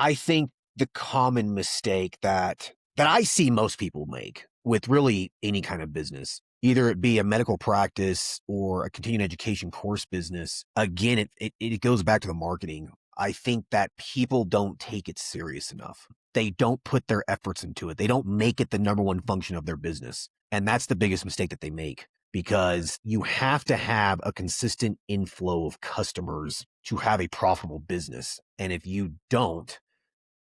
I think the common mistake that I see most people make with really any kind of business, either it be a medical practice or a continuing education course business, again, it goes back to the marketing. I think that people don't take it serious enough. They don't put their efforts into it. They don't make it the number one function of their business. And that's the biggest mistake that they make because you have to have a consistent inflow of customers to have a profitable business. And if you don't,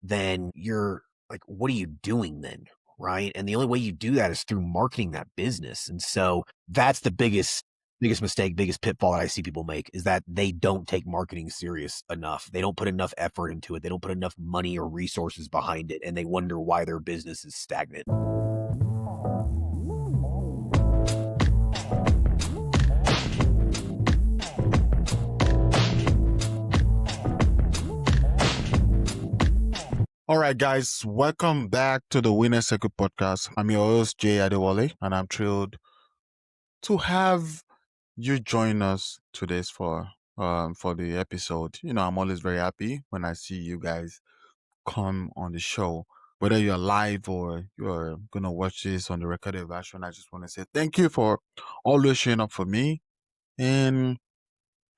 then you're like, what are you doing then? Right. And the only way you do that is through marketing that business. And so that's the biggest mistake, biggest pitfall that I see people make is that they don't take marketing serious enough. They don't put enough effort into it. They don't put enough money or resources behind it. And they wonder why their business is stagnant. All right, guys, welcome back to the Winner Circle podcast. I'm your host, Jay Adewole, and I'm thrilled to have you join us today for the episode. I'm always very happy when I see you guys come on the show. Whether you're live or you're gonna watch this on the recorded version, I just want to say thank you for always showing up for me and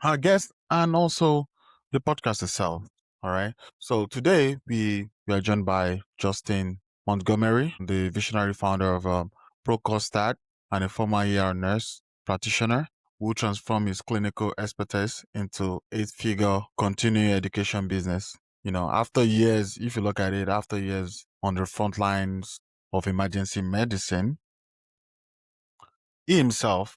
our guest and also the podcast itself. All right. So today we are joined by Justin Montgomery, the visionary founder of ProCourse Start and a former ER nurse practitioner who transformed his clinical expertise into eight-figure continuing education business. After years, if you look at it, after years on the front lines of emergency medicine, he himself,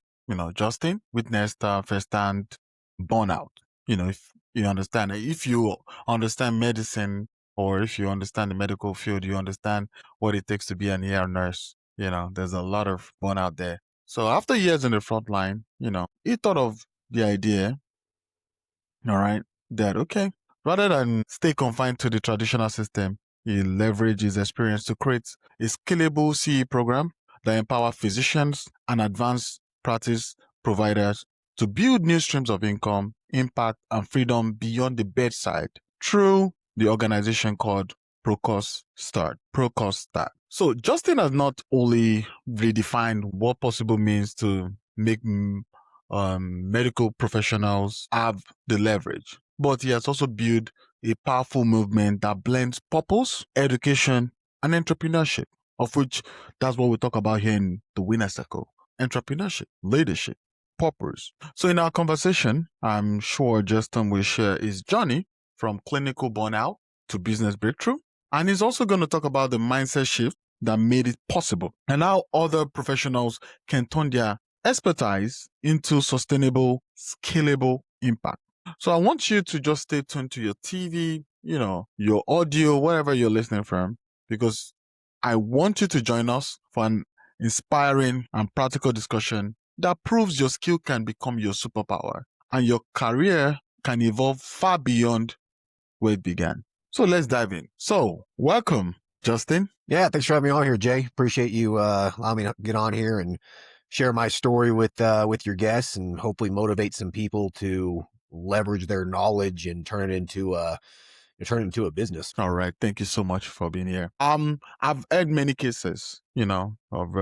Justin witnessed firsthand burnout. If you understand medicine or if you understand the medical field, you understand what it takes to be an ER nurse. There's a lot of burnout there. So after years in the front line, he thought of the idea, all right, that, okay, rather than stay confined to the traditional system, he leveraged his experience to create a scalable CE program that empower physicians and advanced practice providers to build new streams of income, impact, and freedom beyond the bedside through the organization called ProCourse Start. ProCourse Start. So Justin has not only redefined what possible means to make medical professionals have the leverage, but he has also built a powerful movement that blends purpose, education, and entrepreneurship, of which that's what we talk about here in the Winner Circle. Entrepreneurship, leadership, purpose. So in our conversation, I'm sure Justin will share his journey from clinical burnout to business breakthrough. And he's also going to talk about the mindset shift that made it possible and how other professionals can turn their expertise into sustainable, scalable impact. So I want you to just stay tuned to your TV, your audio, wherever you're listening from, because I want you to join us for an inspiring and practical discussion that proves your skill can become your superpower and your career can evolve far beyond where it began. So let's dive in. So welcome, Justin. Yeah, thanks for having me on here, Jay. Appreciate you allowing me to get on here and share my story with your guests and hopefully motivate some people to leverage their knowledge and turn it into a business. All right. Thank you so much for being here. I've heard many cases, of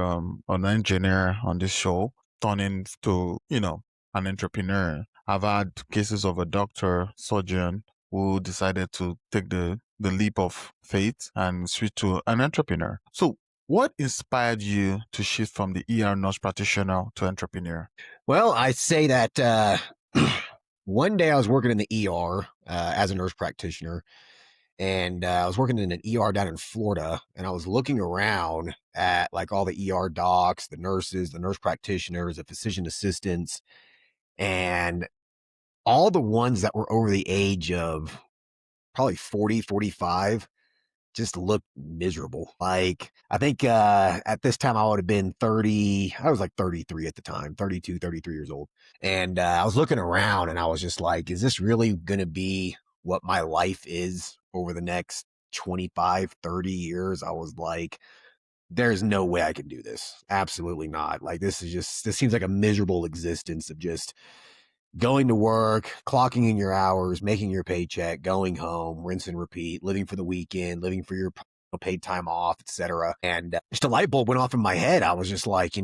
an engineer on this show turning to, an entrepreneur. I've had cases of a doctor, surgeon who decided to take the leap of faith and switch to an entrepreneur. So what inspired you to shift from the ER nurse practitioner to entrepreneur? Well, I say that one day I was working in the ER as a nurse practitioner, and I was working in an ER down in Florida, and I was looking around at like all the ER docs, the nurses, the nurse practitioners, the physician assistants, and all the ones that were over the age of probably 40, 45 just looked miserable. Like, I think at this time I would have been 30. I was like 33 at the time, 32, 33 years old. And I was looking around and I was just like, is this really going to be what my life is over the next 25, 30 years? I was like, there's no way I can do this. Absolutely not. Like, this seems like a miserable existence of just going to work, clocking in your hours, making your paycheck, going home, rinse and repeat, living for the weekend, living for your paid time off, etc. And just a light bulb went off in my head. I was just like,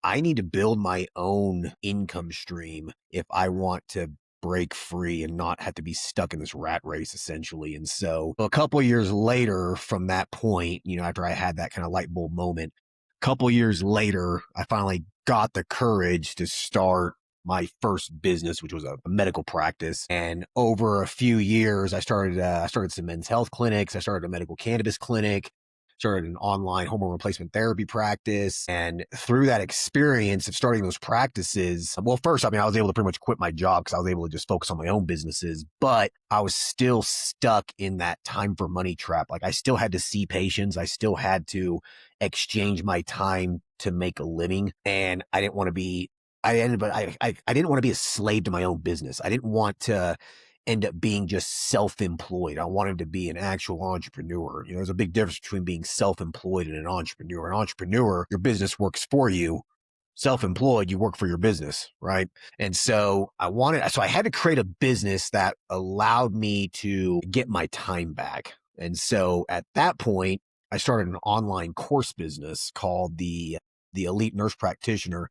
I need to build my own income stream if I want to break free and not have to be stuck in this rat race, essentially. And so a couple of years later from that point, after I had that kind of light bulb moment, a couple of years later, I finally got the courage to start my first business, which was a medical practice. And over a few years, I started some men's health clinics. I started a medical cannabis clinic, started an online hormone replacement therapy practice. And through that experience of starting those practices, well, first, I was able to pretty much quit my job because I was able to just focus on my own businesses, but I was still stuck in that time for money trap. Like I still had to see patients. I still had to exchange my time to make a living. And I didn't want to be I didn't want to be a slave to my own business. I didn't want to end up being just self-employed. I wanted to be an actual entrepreneur. There's a big difference between being self-employed and an entrepreneur. An entrepreneur, your business works for you. Self-employed, you work for your business, right? And so I had to create a business that allowed me to get my time back. And so at that point, I started an online course business called the Elite Nurse Practitioner.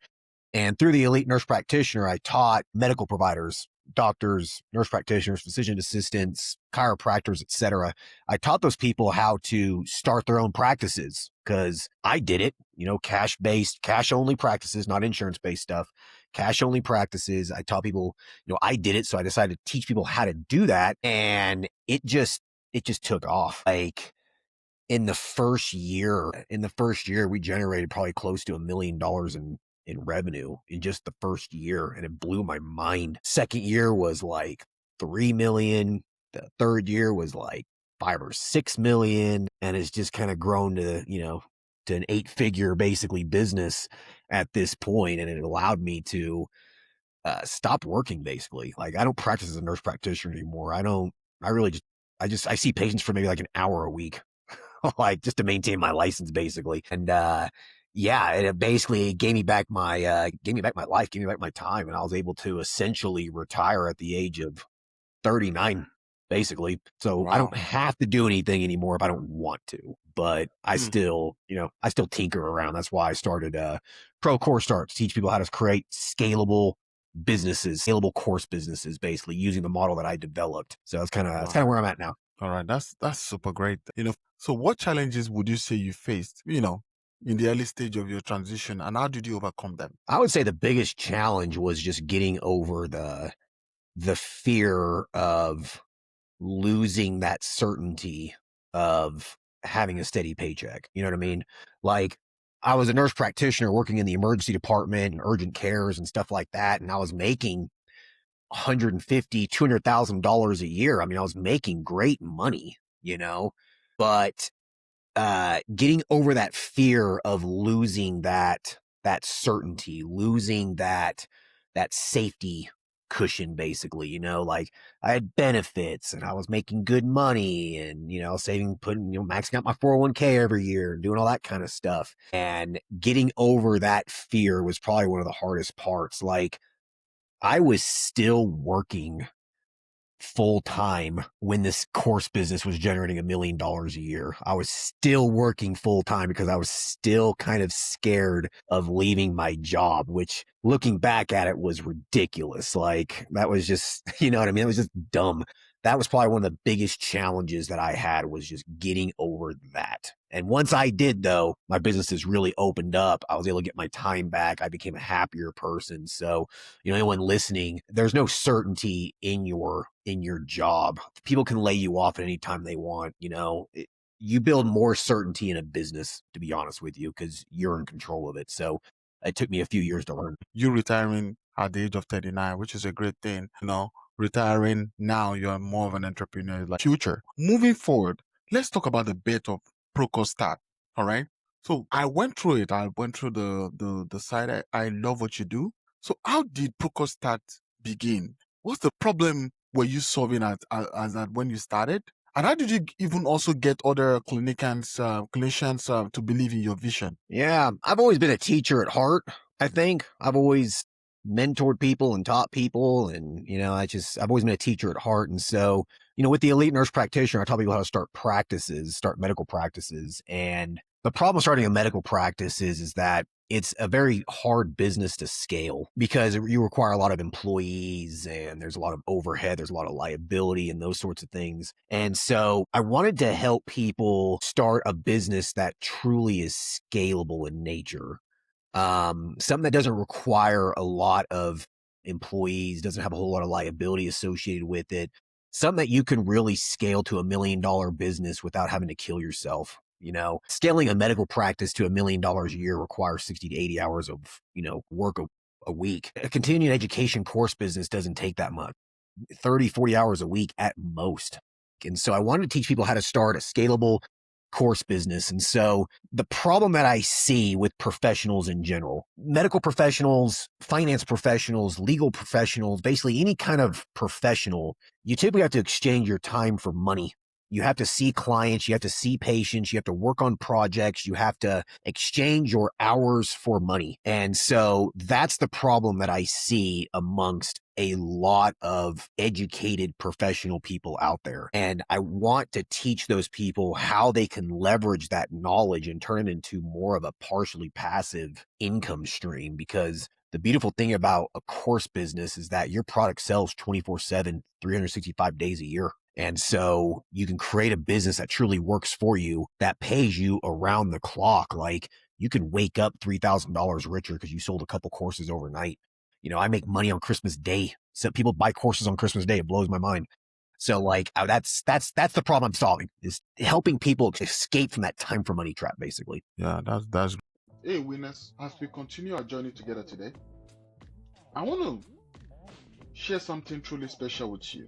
And through the Elite Nurse Practitioner, I taught medical providers, doctors, nurse practitioners, physician assistants, chiropractors, etc. I taught those people how to start their own practices because I did it, cash-based, cash-only practices, not insurance-based stuff, cash-only practices. I taught people, I did it. So I decided to teach people how to do that. And it just took off. Like, in the first year, we generated probably close to $1 million in revenue in just the first year. And it blew my mind. Second year was like 3 million. The third year was like 5 or 6 million. And it's just kind of grown to, to an 8-figure basically business at this point. And it allowed me to stop working basically. Like I don't practice as a nurse practitioner anymore. I see patients for maybe like an hour a week. Like just to maintain my license basically. And, it basically gave me back my life, gave me back my time. And I was able to essentially retire at the age of 39, basically. So I don't have to do anything anymore if I don't want to, but I still tinker around. That's why I started, ProCourse Start to teach people how to create scalable course businesses, basically using the model that I developed. So that's kind of where I'm at now. All right, that's super great. So what challenges would you say you faced, in the early stage of your transition, and how did you overcome them? I would say the biggest challenge was just getting over the fear of losing that certainty of having a steady paycheck. You know what I mean? Like I was a nurse practitioner working in the emergency department and urgent cares and stuff like that, and I was making $150,000, $200,000 a year. I was making great money, but getting over that fear of losing that certainty, losing that safety cushion, basically, like I had benefits and I was making good money and, saving, putting, maxing out my 401k every year and doing all that kind of stuff. And getting over that fear was probably one of the hardest parts. Like I was still working full time when this course business was generating $1 million a year. I was still working full time because I was still kind of scared of leaving my job, which looking back at it was ridiculous. Like that was just, you know what I mean? It was just dumb. That was probably one of the biggest challenges that I had was just getting over that. And once I did, though, my business has really opened up. I was able to get my time back. I became a happier person. So, anyone listening, there's no certainty in your job. People can lay you off at any time they want. You build more certainty in a business, to be honest with you, because you're in control of it. So it took me a few years to learn. You retiring at the age of 39, which is a great thing. Retiring now, you're more of an entrepreneur like future. Moving forward, let's talk about the bit of ProCourse Start. All right. So I went through it. I went through the site. I love what you do. So how did ProCourse Start begin? What's the problem were you solving as at when you started? And how did you even also get other clinicians to believe in your vision? Yeah, I've always been a teacher at heart. I think I've always mentored people and taught people. And, I've always been a teacher at heart. And so, with the elite nurse practitioner, I taught people how to start medical practices. And the problem with starting a medical practice is that it's a very hard business to scale because you require a lot of employees and there's a lot of overhead, there's a lot of liability and those sorts of things. And so I wanted to help people start a business that truly is scalable in nature. Something that doesn't require a lot of employees, doesn't have a whole lot of liability associated with it. Something that you can really scale to $1 million business without having to kill yourself. Scaling a medical practice to $1 million a year requires 60 to 80 hours of, work a week. A continuing education course business doesn't take that much, 30, 40 hours a week at most. And so I wanted to teach people how to start a scalable course business. And so the problem that I see with professionals in general, medical professionals, finance professionals, legal professionals, basically any kind of professional, you typically have to exchange your time for money. You have to see clients, you have to see patients, you have to work on projects, you have to exchange your hours for money. And so that's the problem that I see amongst a lot of educated professional people out there. And I want to teach those people how they can leverage that knowledge and turn it into more of a partially passive income stream, because the beautiful thing about a course business is that your product sells 24/7, 365 days a year. And so you can create a business that truly works for you, that pays you around the clock. Like you can wake up $3,000 richer because you sold a couple courses overnight. I make money on Christmas Day. So people buy courses on Christmas Day. It blows my mind. So that's the problem I'm solving, is helping people escape from that time for money trap, basically. Yeah, that's. Hey, winners, as we continue our journey together today, I want to share something truly special with you.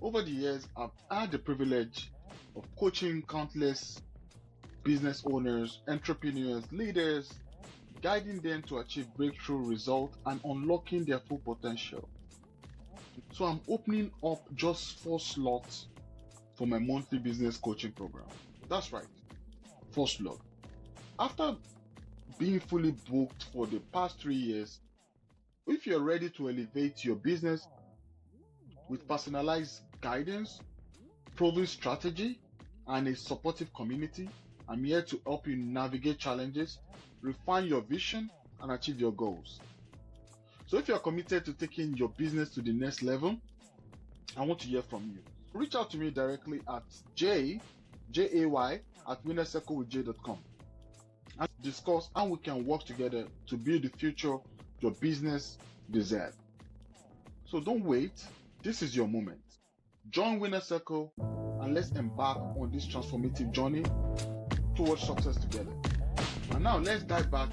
Over the years, I've had the privilege of coaching countless business owners, entrepreneurs, leaders, guiding them to achieve breakthrough results and unlocking their full potential. So I'm opening up just 4 slots for my monthly business coaching program. That's right, 4 slots. After being fully booked for the past 3 years, if you're ready to elevate your business with personalized guidance, proven strategy, and a supportive community, I'm here to help you navigate challenges, refine your vision, and achieve your goals. So if you're committed to taking your business to the next level, I want to hear from you. Reach out to me directly at jay at winnercirclewithj.com and discuss how we can work together to build the future your business deserves. So don't wait. This is your moment. Join Winner Circle and let's embark on this transformative journey towards success together. And now let's dive back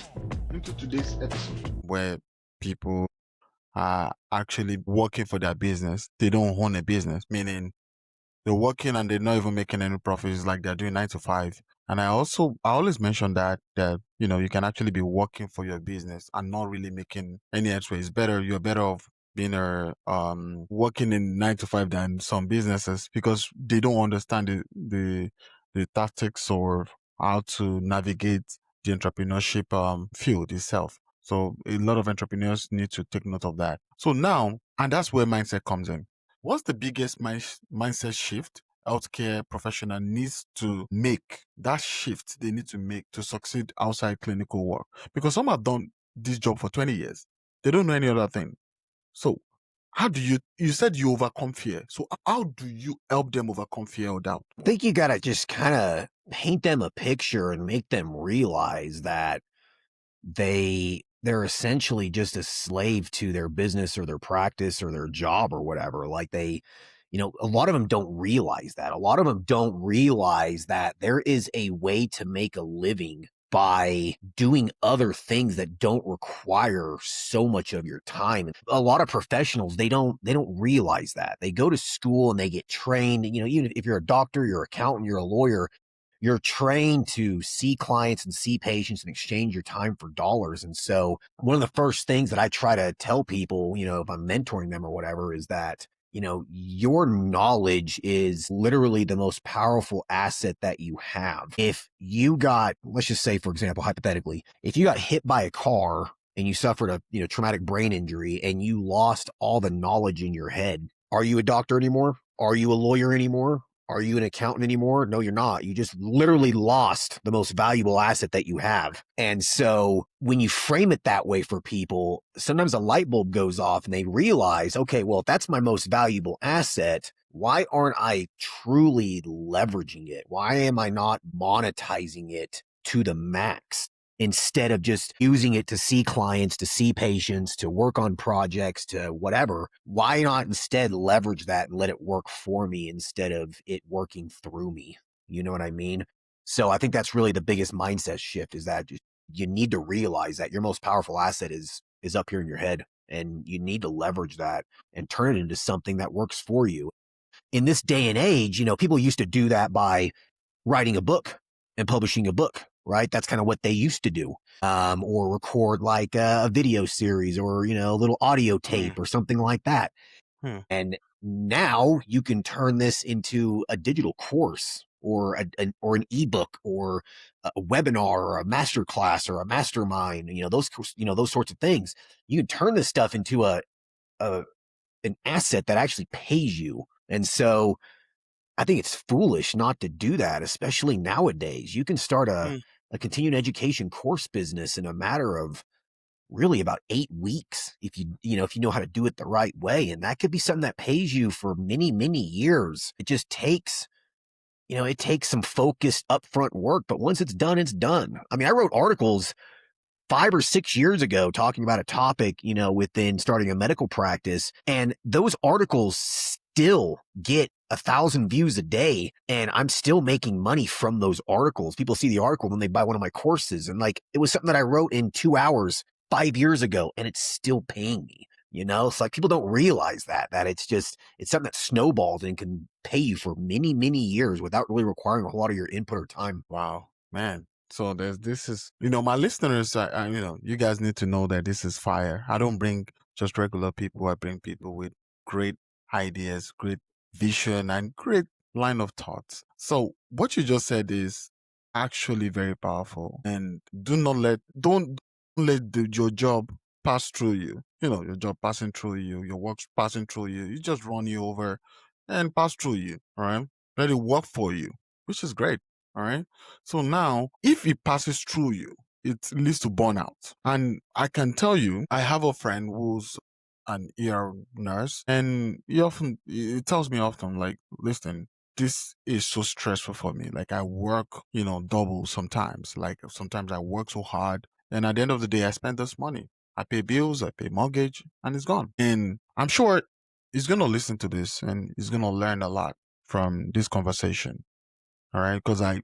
into today's episode, Where people are actually working for their business. They don't own a business, meaning they're working and they're not even making any profits, like they're doing 9 to 5. And I always mention that you can actually be working for your business and not really making any extra. You're better off being working in 9 to 5 than some businesses, because they don't understand the tactics or how to navigate the entrepreneurship field itself. So a lot of entrepreneurs need to take note of that. So now, and that's where mindset comes in. What's the biggest mindset shift healthcare professional needs to make? That shift they need to make to succeed outside clinical work? Because some have done this job for 20 years. They don't know any other thing. So how do you said you overcome fear. So how do you help them overcome fear or doubt? I think you got to just kind of paint them a picture and make them realize that they're essentially just a slave to their business or their practice or their job or whatever. Like a lot of them don't realize that. A lot of them don't realize that there is a way to make a living by doing other things that don't require so much of your time. A lot of professionals, they don't realize that. They go to school and they get trained, even if you're a doctor, you're an accountant, you're a lawyer, you're trained to see clients and see patients and exchange your time for dollars. And so one of the first things that I try to tell people, if I'm mentoring them or whatever, is that, your knowledge is literally the most powerful asset that you have. If you got, let's just say, for example, hypothetically, if you got hit by a car and you suffered a traumatic brain injury and you lost all the knowledge in your head. Are you a doctor anymore? Are you a lawyer anymore? Are you an accountant anymore? No, you're not. You just literally lost the most valuable asset that you have. And so when you frame it that way for people, sometimes a light bulb goes off and they realize, okay, well, if that's my most valuable asset, why aren't I truly leveraging it? Why am I not monetizing it to the max? Instead of just using it to see clients, to see patients, to work on projects, to whatever, why not instead leverage that and let it work for me instead of it working through me? You know what I mean? So I think that's really the biggest mindset shift, is that you need to realize that your most powerful asset is up here in your head, and you need to leverage that and turn it into something that works for you. In this day and age, people used to do that by writing a book and publishing a book, right? That's kind of what they used to do. Or record like a video series or, a little audio tape or something like that. And now you can turn this into a digital course or an ebook or a webinar or a master class or a mastermind, those sorts of things. You can turn this stuff into an asset that actually pays you. And so I think it's foolish not to do that, especially nowadays. You can start a continuing education course business in a matter of really about 8 weeks if you know how to do it the right way. And that could be something that pays you for many, many years. It just takes, it takes some focused upfront work, but once it's done, it's done. I mean, I wrote articles 5 or 6 years ago talking about a topic, within starting a medical practice. And those articles still get 1,000 views a day. And I'm still making money from those articles. People see the article when they buy one of my courses. And like, it was something that I wrote in 2 hours 5 years ago, and it's still paying me. It's like people don't realize that it's something that snowballs and can pay you for many, many years without really requiring a whole lot of your input or time. Wow, man. So this is, my listeners, you guys need to know that this is fire. I don't bring just regular people. I bring people with great ideas, great vision, and great line of thoughts. So what you just said is actually very powerful. And don't let your job pass through you. Your job passing through you, your work's passing through you. You just run you over and pass through you. All right. Let it work for you, which is great. All right. So now, if it passes through you, it leads to burnout. And I can tell you, I have a friend who's an ER nurse, and he tells me often, like, listen, this is so stressful for me. Like, I work, double sometimes. Like, sometimes I work so hard, and at the end of the day, I spend this money. I pay bills, I pay mortgage, and it's gone. And I'm sure he's going to listen to this and he's going to learn a lot from this conversation. All right. Because I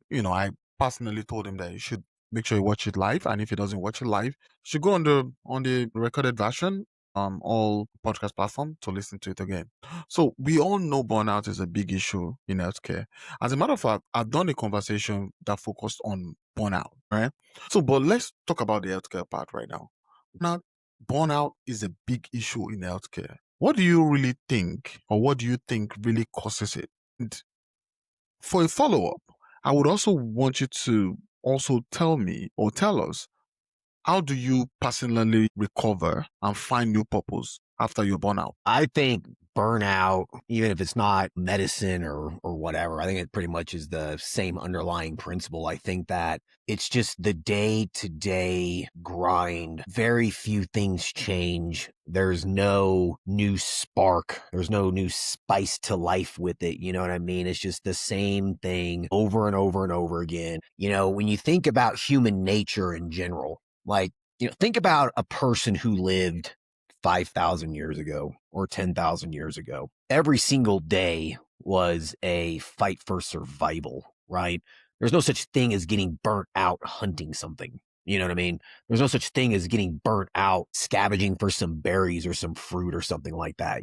personally told him that he should make sure he watch it live. And if he doesn't watch it live, he should go on the recorded version, all podcast platform to listen to it again. So we all know burnout is a big issue in healthcare. As a matter of fact, I've done a conversation that focused on burnout, right? So, but let's talk about the healthcare part right now. Now, burnout is a big issue in healthcare. What do you really think, or what do you think really causes it? And for a follow-up, I would also want you to also tell me or tell us, how do you personally recover and find new purpose after your burnout? I think burnout, even if it's not medicine or whatever, I think it pretty much is the same underlying principle. I think that it's just the day-to-day grind. Very few things change. There's no new spark. There's no new spice to life with it. You know what I mean? It's just the same thing over and over and over again. When you think about human nature in general, like, think about a person who lived 5,000 years ago or 10,000 years ago. Every single day was a fight for survival, right? There's no such thing as getting burnt out hunting something. You know what I mean? There's no such thing as getting burnt out scavenging for some berries or some fruit or something like that,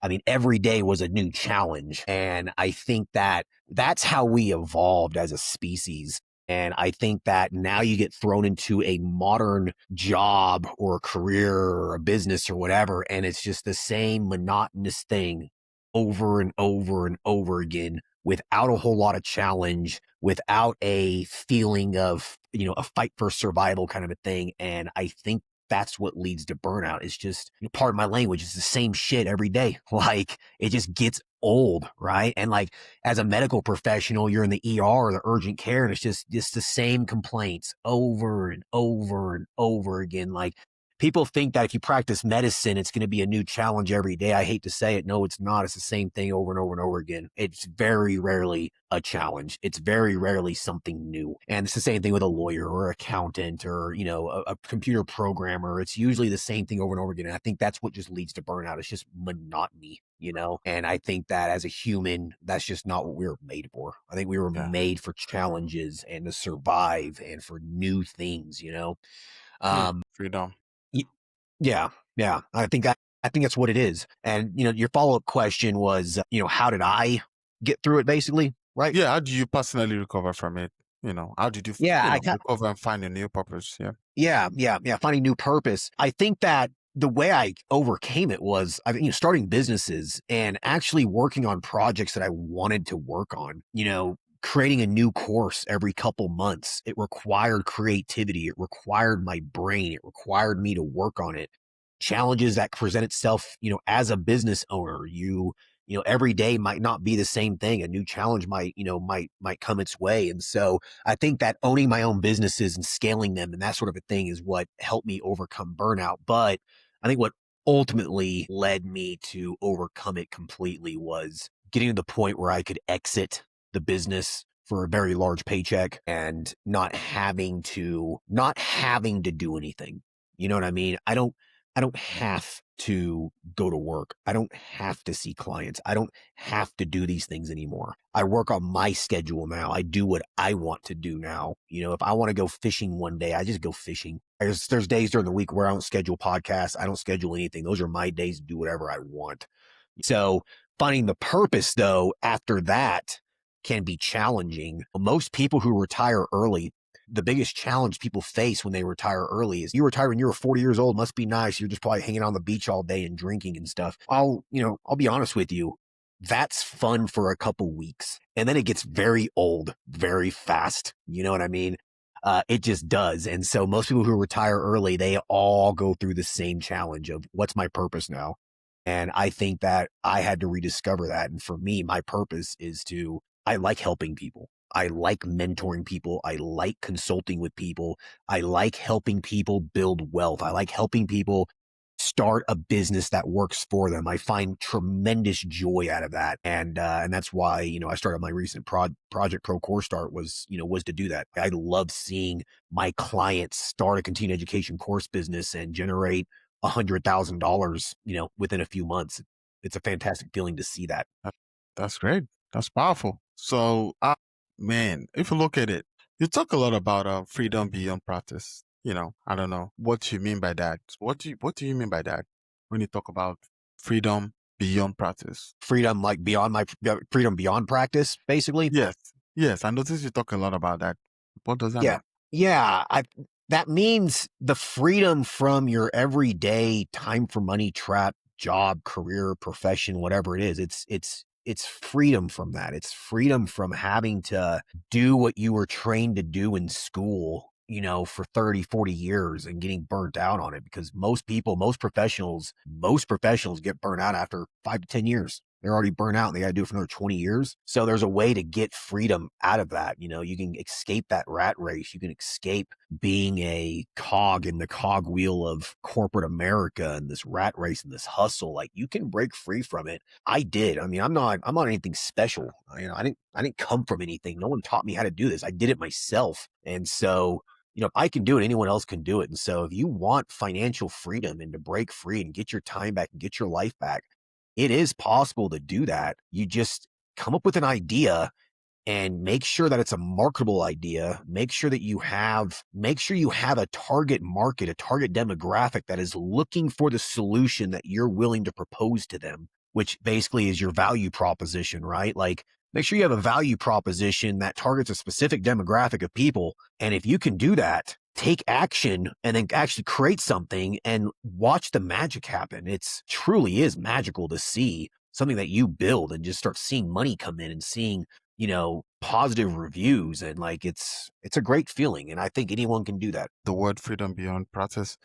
I mean, every day was a new challenge. And I think that that's how we evolved as a species. And I think that now you get thrown into a modern job or a career or a business or whatever, and it's just the same monotonous thing over and over and over again without a whole lot of challenge, without a feeling of, a fight for survival kind of a thing. And I think that's what leads to burnout. It's just, pardon my language, it's the same shit every day. Like it just gets old, right? And like as a medical professional, you're in the ER or the urgent care, and it's just the same complaints over and over and over again. Like people think that if you practice medicine, it's going to be a new challenge every day. I hate to say it. No, it's not. It's the same thing over and over and over again. It's very rarely a challenge. It's very rarely something new. And it's the same thing with a lawyer or accountant or, a computer programmer. It's usually the same thing over and over again. And I think that's what just leads to burnout. It's just monotony, and I think that as a human, that's just not what we were made for. I think we were made for challenges and to survive and for new things, Freedom. Yeah. I think that's what it is. And your follow-up question was, how did I get through it, basically, right? Yeah. How do you personally recover from it? How did you, recover and find a new purpose? Yeah. Yeah. Finding new purpose. I think that the way I overcame it was, starting businesses and actually working on projects that I wanted to work on. Creating a new course every couple months. It required creativity. It required my brain. It required me to work on it. Challenges that present itself, as a business owner, every day might not be the same thing. A new challenge might come its way. And so I think that owning my own businesses and scaling them and that sort of a thing is what helped me overcome burnout. But I think what ultimately led me to overcome it completely was getting to the point where I could exit the business for a very large paycheck and not having to do anything. You know what I mean? I don't have to go to work. I don't have to see clients. I don't have to do these things anymore. I work on my schedule now. I do what I want to do now. If I want to go fishing one day, I just go fishing. There's days during the week where I don't schedule podcasts. I don't schedule anything. Those are my days to do whatever I want. So finding the purpose, though, after that can be challenging. Most people who retire early, the biggest challenge people face when they retire early is you retire when you're 40 years old. Must be nice. You're just probably hanging on the beach all day and drinking and stuff. I'll be honest with you. That's fun for a couple weeks. And then it gets very old very fast. You know what I mean? It just does. And so most people who retire early, they all go through the same challenge of what's my purpose now? And I think that I had to rediscover that. And for me, my purpose is I like helping people. I like mentoring people. I like consulting with people. I like helping people build wealth. I like helping people start a business that works for them. I find tremendous joy out of that. And that's why, I started my recent project ProCourse Start was to do that. I love seeing my clients start a continuing education course business and generate $100,000, within a few months. It's a fantastic feeling to see that. That's great. That's powerful. So, man, if you look at it, you talk a lot about freedom beyond practice. I don't know what you mean by that. What do you mean by that when you talk about freedom beyond practice? Freedom, like freedom beyond practice, basically. Yes. I noticed you talk a lot about that. What does that mean? Yeah. That means the freedom from your everyday time for money trap, job, career, profession, whatever it is. It's freedom from that. It's freedom from having to do what you were trained to do in school, for 30, 40 years and getting burnt out on it, because most professionals get burnt out after 5 to 10 years. They're already burnt out and they got to do it for another 20 years. So there's a way to get freedom out of that. You can escape that rat race. You can escape being a cog in the cog wheel of corporate America and this rat race and this hustle. Like, you can break free from it. I did. I mean, I'm not anything special. I didn't come from anything. No one taught me how to do this. I did it myself. And so, if I can do it, anyone else can do it. And so if you want financial freedom and to break free and get your time back and get your life back, it is possible to do that. You just come up with an idea and make sure that it's a marketable idea. Make sure you have a target market, a target demographic that is looking for the solution that you're willing to propose to them, which basically is your value proposition, right? Like, make sure you have a value proposition that targets a specific demographic of people. And if you can do that, take action and then actually create something and watch the magic happen. It's truly is magical to see something that you build and just start seeing money come in and seeing, positive reviews. And like, it's a great feeling. And I think anyone can do that. The word freedom beyond practice.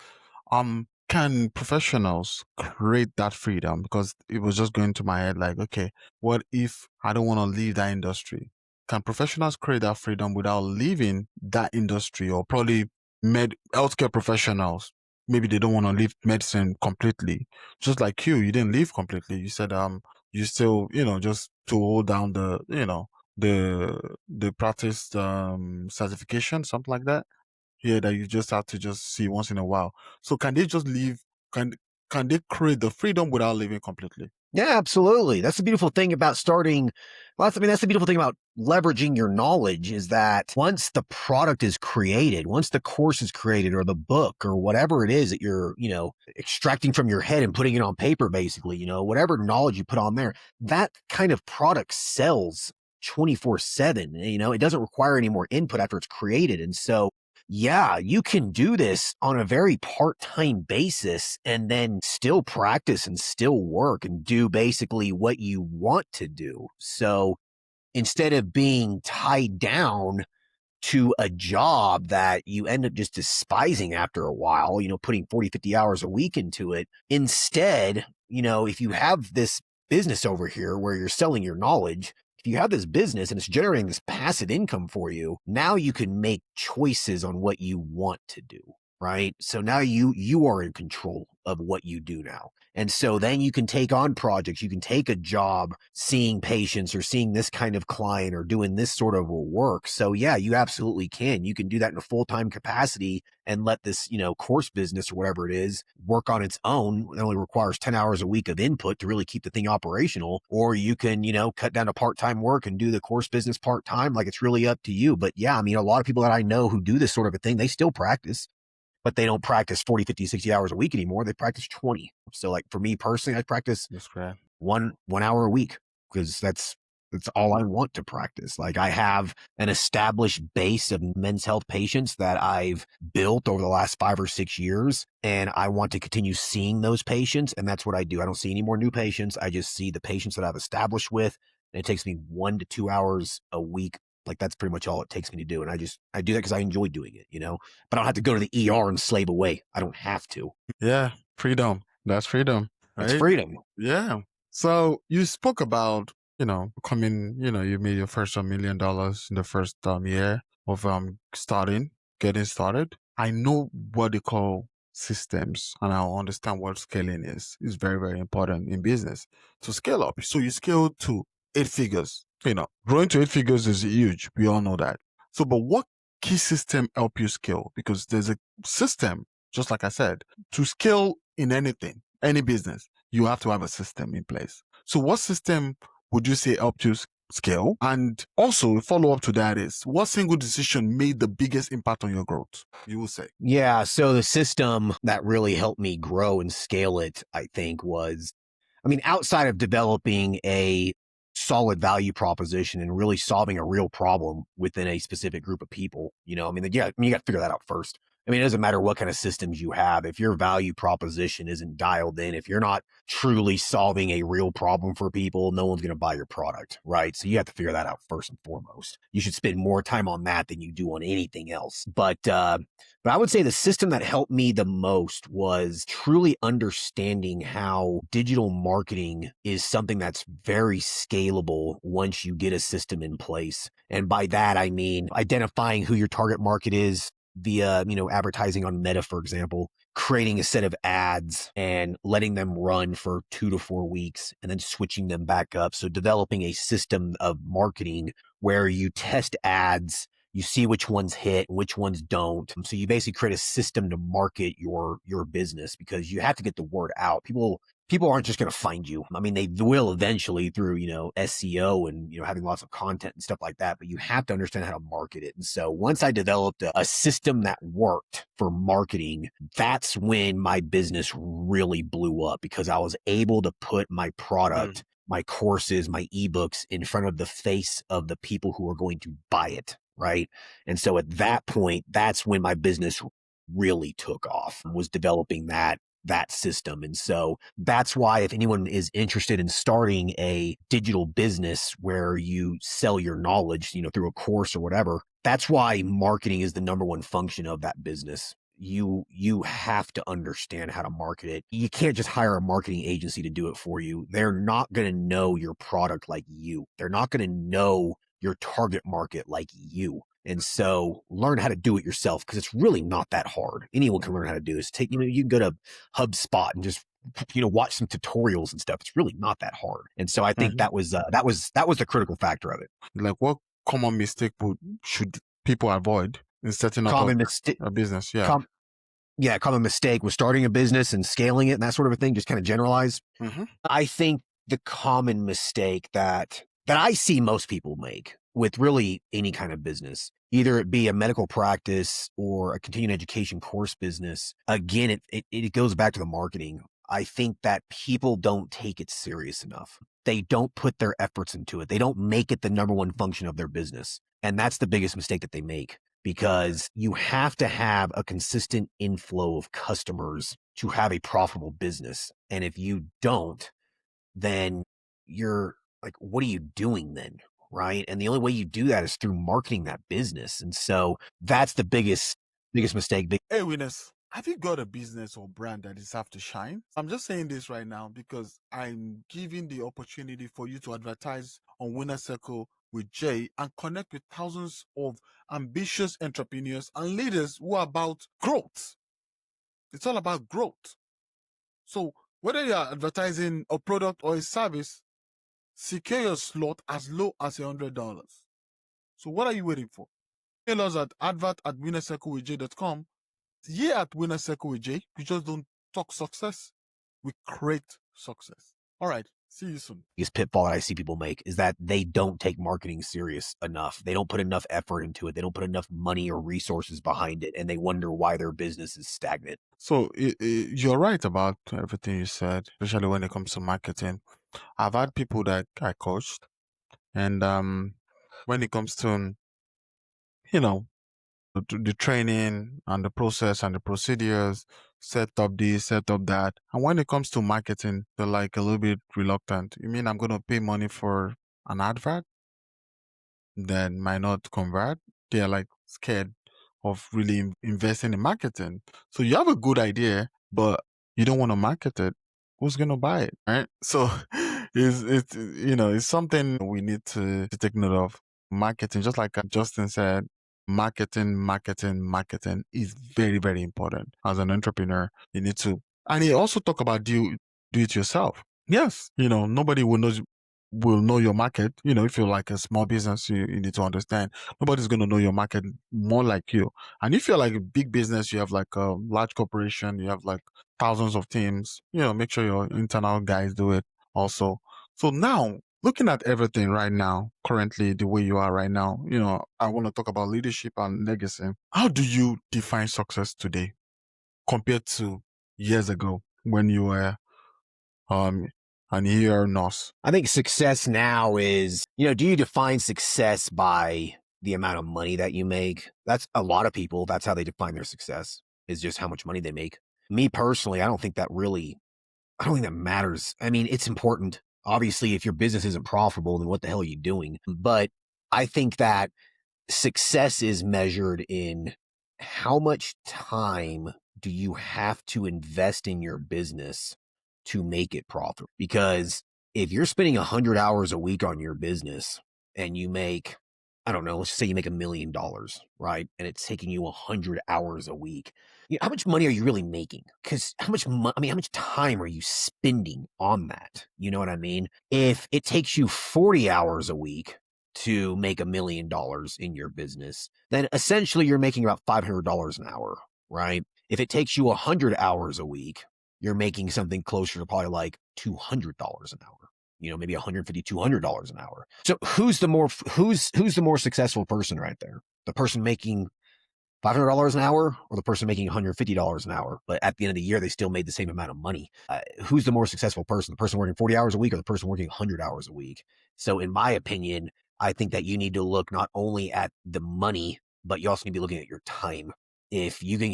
Can professionals create that freedom? Because it was just going to my head like, okay, what if I don't want to leave that industry? Can professionals create that freedom without leaving that industry? Or probably healthcare professionals, maybe they don't want to leave medicine completely. Just like you didn't leave completely. You said you still, just to hold down the, the practice certification, something like that. Yeah, that you just have to just see once in a while. So can they just leave? Can can they create the freedom without leaving completely? Yeah, absolutely. That's the beautiful thing about starting. Well, that's the beautiful thing about leveraging your knowledge is that once the product is created, once the course is created or the book or whatever it is that you're, extracting from your head and putting it on paper, basically, whatever knowledge you put on there, that kind of product sells 24/7. It doesn't require any more input after it's created. And so yeah, you can do this on a very part-time basis and then still practice and still work and do basically what you want to do. So instead of being tied down to a job that you end up just despising after a while, putting 40, 50 hours a week into it, instead, if you have this business over here where you're selling your knowledge, if you have this business and it's generating this passive income for you, now you can make choices on what you want to do, right? So now you are in control of what you do now. And so then you can take on projects, you can take a job seeing patients or seeing this kind of client or doing this sort of work. So yeah, you absolutely can. You can do that in a full-time capacity and let this, course business or whatever it is work on its own. It only requires 10 hours a week of input to really keep the thing operational. Or you can, cut down to part-time work and do the course business part-time. Like it's really up to you. But yeah, a lot of people that I know who do this sort of a thing, they still practice, but they don't practice 40, 50, 60 hours a week anymore. They practice 20. So like for me personally, I practice That's correct. one hour a week because that's all I want to practice. Like I have an established base of men's health patients that I've built over the last 5 or 6 years, and I want to continue seeing those patients. And that's what I do. I don't see any more new patients. I just see the patients that I've established with, and it takes me 1 to 2 hours a week. Like that's pretty much all it takes me to do. And I do that because I enjoy doing it, but I don't have to go to the ER and slave away. I don't have to. Yeah, freedom. That's freedom, It's right? freedom. Yeah. So you spoke about, coming, you made your first $1 million in the first year of getting started. I know what they call systems, and I understand what scaling is. It's very, very important in business to scale up. So you scale to 8 figures. Growing to 8 figures is huge. We all know that. So, but what key system help you scale? Because there's a system, just like I said, to scale in anything, any business, you have to have a system in place. So what system would you say helped you scale? And also, a follow up to that is, what single decision made the biggest impact on your growth, you will say? Yeah. So the system that really helped me grow and scale it, I think, was, outside of developing a solid value proposition and really solving a real problem within a specific group of people, you got to figure that out first. It doesn't matter what kind of systems you have. If your value proposition isn't dialed in, if you're not truly solving a real problem for people, no one's going to buy your product, right? So you have to figure that out first and foremost. You should spend more time on that than you do on anything else. But I would say the system that helped me the most was truly understanding how digital marketing is something that's very scalable once you get a system in place. And by that, I mean identifying who your target market is via, advertising on Meta, for example, creating a set of ads and letting them run for 2 to 4 weeks and then switching them back up. So developing a system of marketing where you test ads, you see which ones hit, which ones don't. So you basically create a system to market your business because you have to get the word out. People aren't just going to find you. They will eventually through, SEO and, having lots of content and stuff like that, but you have to understand how to market it. And so once I developed a system that worked for marketing, that's when my business really blew up because I was able to put my product, my courses, my ebooks in front of the face of the people who are going to buy it. Right. And so at that point, that's when my business really took off, was developing that system. And so that's why if anyone is interested in starting a digital business where you sell your knowledge, through a course or whatever, that's why marketing is the number one function of that business you have to understand how to market it. You can't just hire a marketing agency to do it for you. They're not going to know your product like you. They're not going to know your target market like you. And so learn how to do it yourself, because it's really not that hard. Anyone can learn how to do this. You can go to HubSpot and just watch some tutorials and stuff. It's really not that hard. And so I think that was the critical factor of it. Like, what common mistake should people avoid in setting up a business? Common mistake was starting a business and scaling it and that sort of a thing. Just kind of generalize. I think the common mistake that I see most people make with really any kind of business, either it be a medical practice or a continuing education course business, again, it goes back to the marketing. I think that people don't take it serious enough. They don't put their efforts into it. They don't make it the number one function of their business. And that's the biggest mistake that they make, because you have to have a consistent inflow of customers to have a profitable business. And if you don't, then you're like, what are you doing then? Right. And the only way you do that is through marketing that business. And so that's the biggest mistake. Hey, winners, have you got a business or brand that deserves to shine? I'm just saying this right now because I'm giving the opportunity for you to advertise on Winner Circle with Jay and connect with thousands of ambitious entrepreneurs and leaders who are about growth. It's all about growth. So whether you are advertising a product or a service, secure your slot as low as $100. So what are you waiting for? Email us at advert@winnercirclewithj.com. Here at Winner Circle with Jay, we just don't talk success, we create success. All right, see you soon. Biggest pitfall that I see people make is that they don't take marketing serious enough. They don't put enough effort into it. They don't put enough money or resources behind it, and they wonder why their business is stagnant. So you're right about everything you said, especially when it comes to marketing. I've had people that I coached, and when it comes to, the training and the process and the procedures, set up this, set up that. And when it comes to marketing, they're like a little bit reluctant. You mean I'm going to pay money for an advert that might not convert? They're like scared of really investing in marketing. So you have a good idea, but you don't want to market it. Who's going to buy it, right? So it's something we need to take note of. Marketing, just like Justin said, marketing is very, very important. As an entrepreneur, you need to, and he also talk about do it yourself. Yes, nobody will know your market. If you're like a small business, you need to understand nobody's going to know your market more like you. And if you're like a big business, you have like a large corporation, you have like thousands of teams, make sure your internal guys do it also. So now, looking at everything right now, currently the way you are right now, I want to talk about leadership and legacy. How do you define success today compared to years ago when you were an ER nurse? I think success now is, do you define success by the amount of money that you make? That's a lot of people. That's how they define their success, is just how much money they make. Me personally, I don't think that matters. I mean, it's important. Obviously, if your business isn't profitable, then what the hell are you doing? But I think that success is measured in how much time do you have to invest in your business to make it profitable? Because if you're spending 100 hours a week on your business and you make, I don't know, let's say you make $1 million, right? And it's taking you 100 hours a week. How much money are you really making? Because how much time are you spending on that? You know what I mean? If it takes you 40 hours a week to make $1 million in your business, then essentially you're making about $500 an hour, right? If it takes you 100 hours a week, you're making something closer to probably like $200 an hour. Maybe $150, $200 an hour. So who's the more successful person right there? The person making $500 an hour or the person making $150 an hour? But at the end of the year, they still made the same amount of money. Who's the more successful person? The person working 40 hours a week or the person working 100 hours a week? So in my opinion, I think that you need to look not only at the money, but you also need to be looking at your time. If you can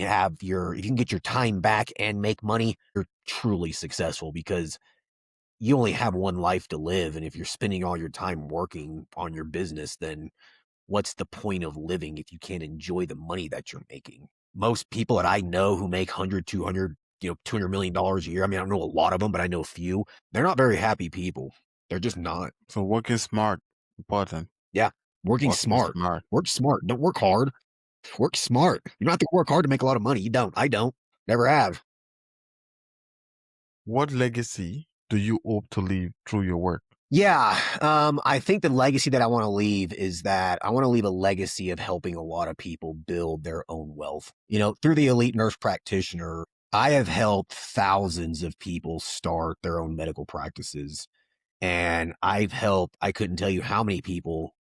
get your time back and make money, you're truly successful, because you only have one life to live. And if you're spending all your time working on your business, then what's the point of living if you can't enjoy the money that you're making? Most people that I know who make 100, 200, $200 million a year. I mean, I don't know a lot of them, but I know a few. They're not very happy people. They're just not. So working smart, important. Yeah. Working Working smart. smart. Work smart. Don't work hard. Work smart. You don't have to work hard to make a lot of money. You don't. I don't. Never have. What legacy do you hope to leave through your work? Yeah, I think the legacy that I want to leave is that I want to leave a legacy of helping a lot of people build their own wealth. Through the ER Nurse Practitioner, I have helped thousands of people start their own medical practices. And I couldn't tell you how many people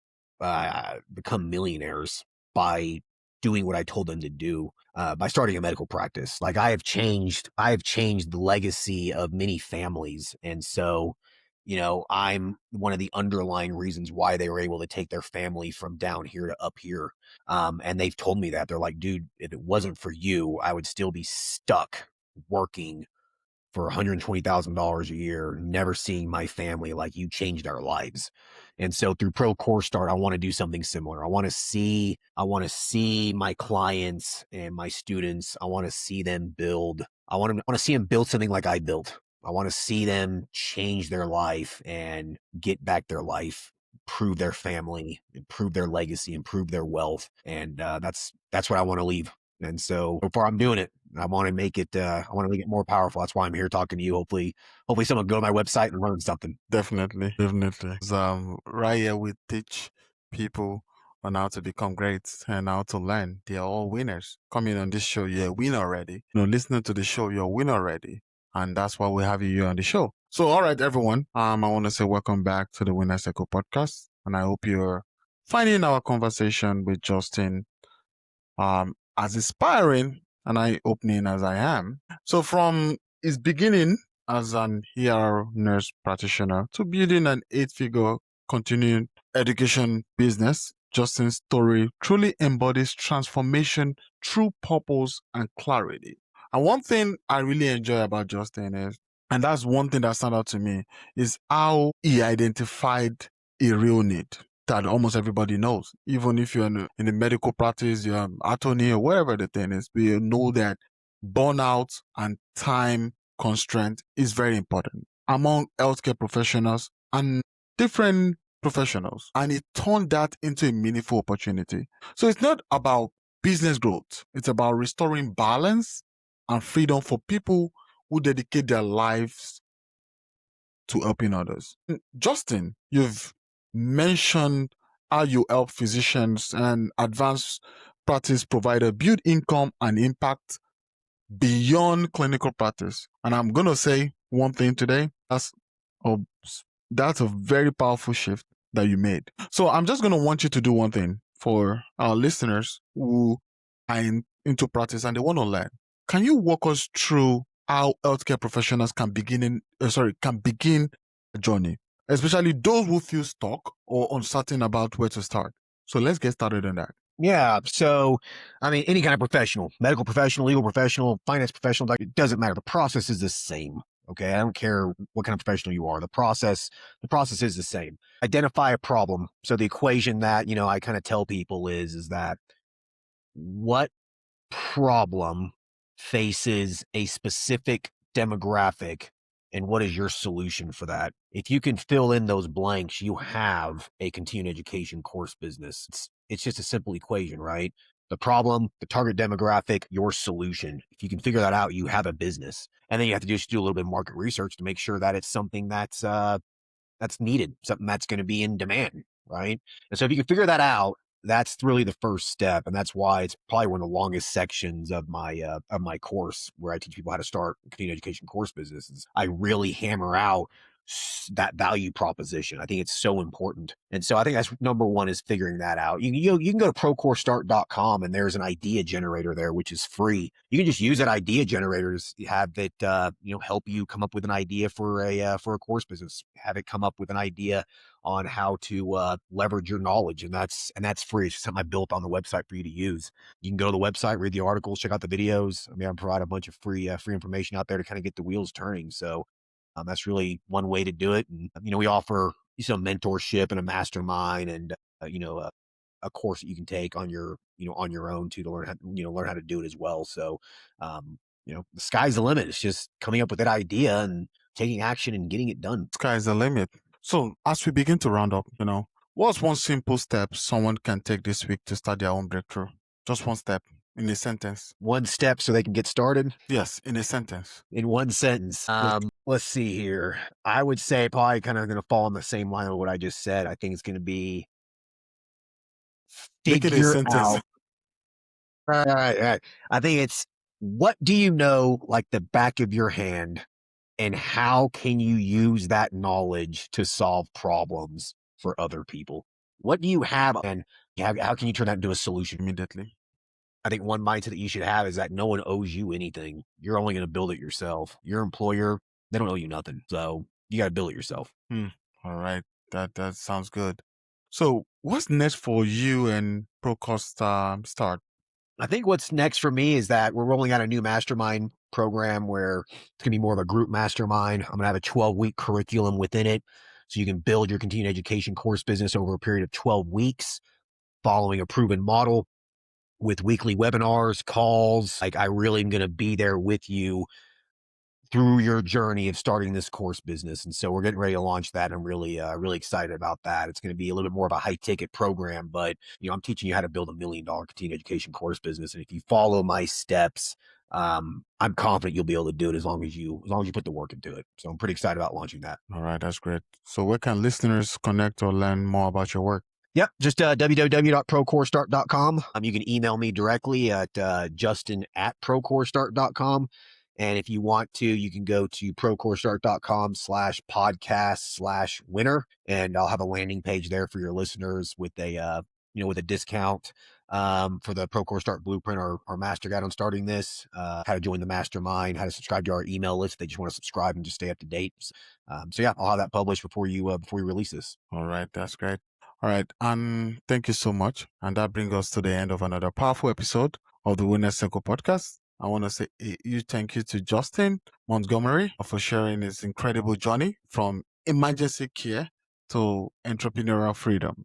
become millionaires by doing what I told them to do, by starting a medical practice. Like I have changed the legacy of many families. And so, I'm one of the underlying reasons why they were able to take their family from down here to up here. And they've told me that they're like, dude, if it wasn't for you, I would still be stuck working for $120,000 a year, never seeing my family. Like, you changed our lives. And so through ProCourse Start, I want to do something similar. I want to see my clients and my students. I want to see them build. I want to see them build something like I built. I want to see them change their life and get back their life, improve their family, improve their legacy, improve their wealth. And that's what I want to leave. And so far I'm doing it. I want to make it more powerful. That's why I'm here talking to you. Hopefully someone will go to my website and learn something. Definitely. 'Cause, right here we teach people on how to become great and how to learn. They are all winners. Coming on this show, you're a win already. Listening to the show, you're a win already. And that's why we have you here on the show. So, all right, everyone. I want to say welcome back to the Winner Circle podcast. And I hope you're finding our conversation with Justin as inspiring and eye-opening as I am. So from his beginning as an ER nurse practitioner to building an 8-figure continuing education business, Justin's story truly embodies transformation through purpose and clarity. And one thing I really enjoy about Justin is, and that's one thing that stands out to me, is how he identified a real need that almost everybody knows. Even if you're in the medical practice, you're an attorney or whatever the thing is, we know that burnout and time constraint is very important among healthcare professionals and different professionals. And it turned that into a meaningful opportunity. So it's not about business growth. It's about restoring balance and freedom for people who dedicate their lives to helping others. Justin, you've mentioned how you help physicians and advanced practice provider build income and impact beyond clinical practice. And I'm going to say one thing today. That's a very powerful shift that you made. So I'm just going to want you to do one thing for our listeners who are into practice and they want to learn. Can you walk us through how healthcare professionals can begin a journey, especially those who feel stuck or uncertain about where to start? So let's get started on that. Yeah. So, I mean, any kind of professional, medical professional, legal professional, finance professional, it doesn't matter. The process is the same. Okay. I don't care what kind of professional you are. The process is the same. Identify a problem. So the equation that, I kind of tell people is that what problem faces a specific demographic and what is your solution for that? If you can fill in those blanks, you have a continuing education course business. It's just a simple equation, right? The problem, the target demographic, your solution. If you can figure that out, you have a business. And then you have to just do a little bit of market research to make sure that it's something that's needed, something that's going to be in demand, right? And so if you can figure that out, that's really the first step. And that's why it's probably one of the longest sections of my course, where I teach people how to start continuing education course businesses. I really hammer out that value proposition. I think it's so important. And so I think that's number one, is figuring that out. You can go to ProCourseStart.com and there's an idea generator there, which is free. You can just use that idea generator to have it, help you come up with an idea for a course business, have it come up with an idea on how to leverage your knowledge. And that's free. It's just something I built on the website for you to use. You can go to the website, read the articles, check out the videos. I mean, I provide a bunch of free information out there to kind of get the wheels turning. So that's really one way to do it. And, we offer mentorship and a mastermind and, a course that you can take on your own to learn how to do it as well. So, the sky's the limit. It's just coming up with that idea and taking action and getting it done. Sky's the limit. So as we begin to round up, what's one simple step someone can take this week to start their own breakthrough? Just one step in a sentence. One step so they can get started. Yes, in a sentence. In one sentence. Let's see here. I would say probably kind of going to fall on the same line of what I just said. I think it's going to be Make it a figure sentence. out. Right. I think it's, what do you know like the back of your hand, and how can you use that knowledge to solve problems for other people? What do you have, and how can you turn that into a solution? Immediately. I think one mindset that you should have is that no one owes you anything. You're only going to build it yourself. Your employer, they don't owe you nothing. So you got to build it yourself. All right. That sounds good. So what's next for you and ProCourse Start? I think what's next for me is that we're rolling out a new mastermind program where it's going to be more of a group mastermind. I'm going to have a 12-week curriculum within it, so you can build your continuing education course business over a period of 12 weeks, following a proven model with weekly webinars, calls. Like, I really am going to be there with you through your journey of starting this course business. And so we're getting ready to launch that. I'm really excited about that. It's going to be a little bit more of a high ticket program, but I'm teaching you how to build $1 million continuing education course business. And if you follow my steps, I'm confident you'll be able to do it as long as you put the work into it. So I'm pretty excited about launching that. All right. That's great. So where can listeners connect or learn more about your work? Yep, just www.ProCourseStart.com. You can email me directly at justin@ProCourseStart.com. And if you want to, you can go to ProCourseStart.com/podcast/winner. And I'll have a landing page there for your listeners with a discount for the ProCourse Start Blueprint, our master guide on starting this, how to join the mastermind, how to subscribe to our email list if they just want to subscribe and just stay up to date. So yeah, I'll have that published before you release this. All right. That's great. All right. And thank you so much. And that brings us to the end of another powerful episode of the Winner's Circle podcast. I want to say thank you to Justin Montgomery for sharing his incredible journey from emergency care to entrepreneurial freedom.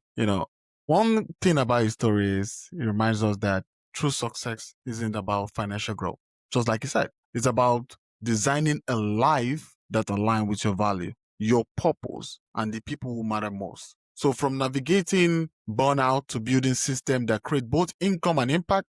One thing about his story is it reminds us that true success isn't about financial growth. Just like he said, it's about designing a life that aligns with your value, your purpose, and the people who matter most. So from navigating burnout to building systems that create both income and impact,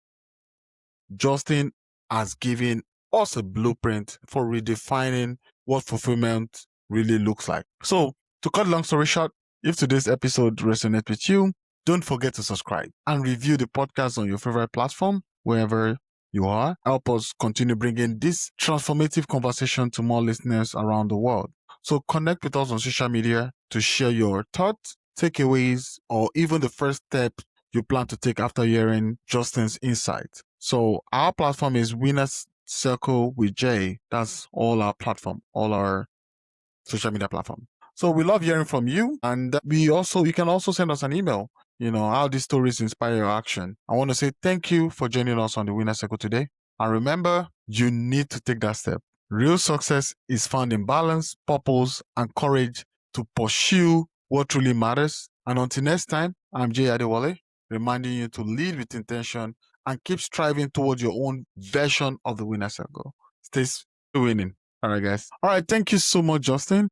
Justin has given us a blueprint for redefining what fulfillment really looks like. So to cut long story short, if today's episode resonates with you, don't forget to subscribe and review the podcast on your favorite platform, wherever you are. Help us continue bringing this transformative conversation to more listeners around the world. So connect with us on social media to share your thoughts, takeaways, or even the first step you plan to take after hearing Justin's insight. So our platform is Winners Circle with Jay. That's all our platform, all our social media platform. So we love hearing from you, and you can also send us an email. How these stories inspire your action. I want to say thank you for joining us on the Winners Circle today. And remember, you need to take that step. Real success is found in balance, purpose, and courage to pursue what truly matters. And until next time, I'm Jay Adewole, reminding you to lead with intention and keep striving towards your own version of the Winner Circle. Stay winning. All right, guys. All right. Thank you so much, Justin.